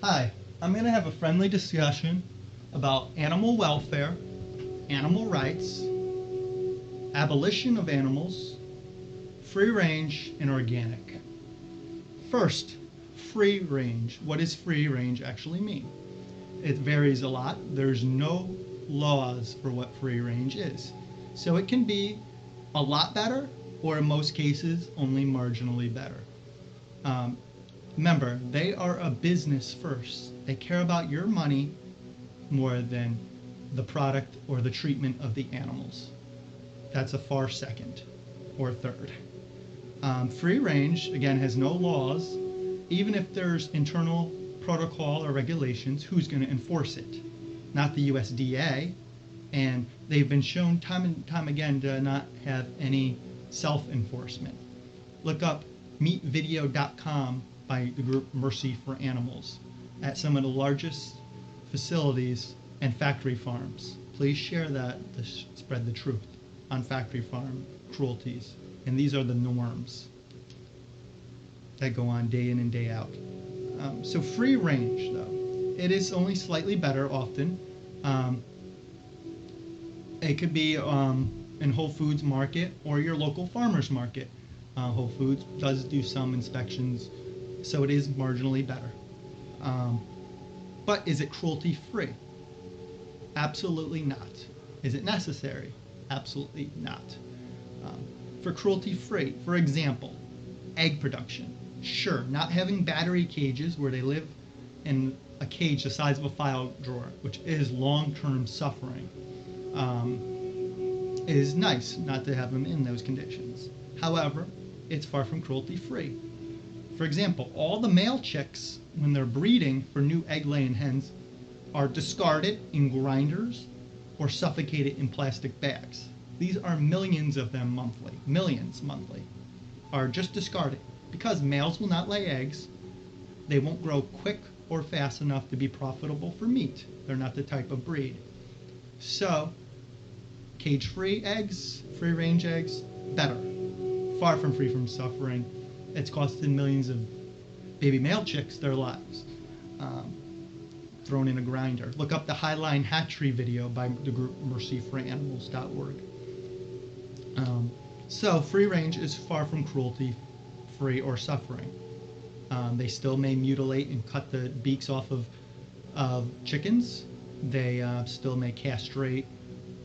Hi, I'm going to have a friendly discussion about animal welfare, animal rights, abolition of animals, free range, and organic. First, free range. What does free range actually mean? It varies a lot. There's no laws for what free range is. So it can be a lot better, or in most cases, only marginally better. Remember, they are a business first. They care about your money more than the product or the treatment of the animals. That's a far second or third. Free range, again, has no laws. Even if there's internal protocol or regulations, who's going to enforce it? Not the USDA. And they've been shown time and time again to not have any self-enforcement. Look up meatvideo.com by the group Mercy for Animals at some of the largest facilities and factory farms. Please share that to spread the truth on factory farm cruelties. And these are the norms that go on day in and day out. So free range, though, it is only slightly better often. It could be in Whole Foods market or your local farmer's market. Whole Foods does do some inspections, so it is marginally better. But is it cruelty-free? Absolutely not. Is it necessary? Absolutely not. For cruelty-free, for example, egg production. Sure, not having battery cages where they live in a cage the size of a file drawer, which is long-term suffering. It is nice not to have them in those conditions. However, it's far from cruelty-free. For example, all the male chicks, when they're breeding for new egg-laying hens, are discarded in grinders or suffocated in plastic bags. These are millions of them monthly. Millions monthly are just discarded because males will not lay eggs. They won't grow quick or fast enough to be profitable for meat. They're not the type of breed. So, cage-free eggs, free-range eggs, better. Far from free from suffering. It's costed millions of baby male chicks their lives. Thrown in a grinder. Look up the Highline Hatchery video by the group mercyforanimals.org. So free range is far from cruelty-free or suffering. They still may mutilate and cut the beaks off of chickens. They still may castrate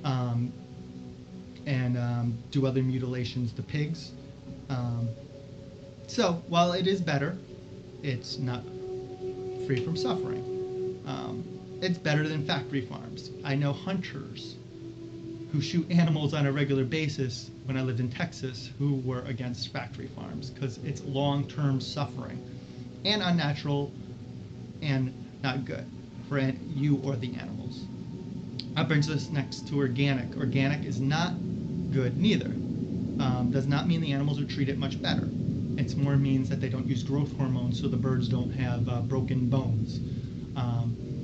and do other mutilations to pigs. So while it is better, it's not free from suffering. It's better than factory farms. I know hunters who shoot animals on a regular basis when I lived in Texas who were against factory farms because it's long-term suffering and unnatural and not good for you or the animals. That brings us next to organic. Organic is not good neither. Does not mean the animals are treated much better. It more means that they don't use growth hormones so the birds don't have broken bones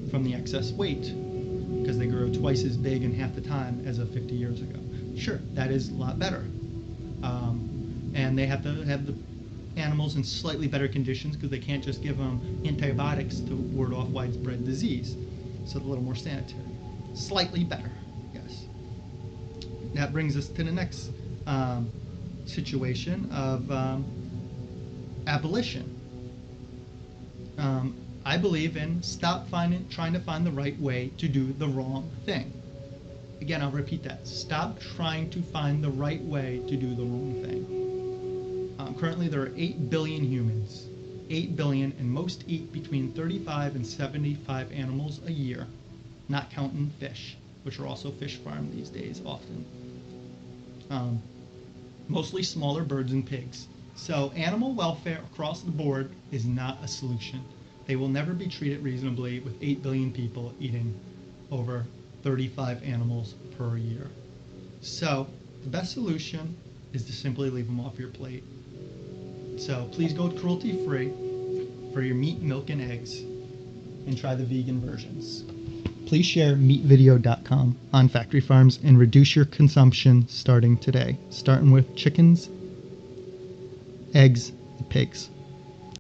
from the excess weight because they grow twice as big in half the time as of 50 years ago. Sure, that is a lot better. And they have to have the animals in slightly better conditions because they can't just give them antibiotics to ward off widespread disease. So a little more sanitary. Slightly better, yes. That brings us to the next situation of abolition. I believe in stop trying to find the right way to do the wrong thing. Again, I'll repeat that. Stop trying to find the right way to do the wrong thing. Currently, there are 8 billion humans. 8 billion, and most eat between 35 and 75 animals a year, not counting fish, which are also fish farmed these days often. Mostly smaller birds and pigs. So animal welfare across the board is not a solution. They will never be treated reasonably with 8 billion people eating over 35 animals per year. So the best solution is to simply leave them off your plate. So please go cruelty-free for your meat, milk, and eggs and try the vegan versions. Please share meatvideo.com on factory farms and reduce your consumption starting today, starting with chickens, eggs, and pigs.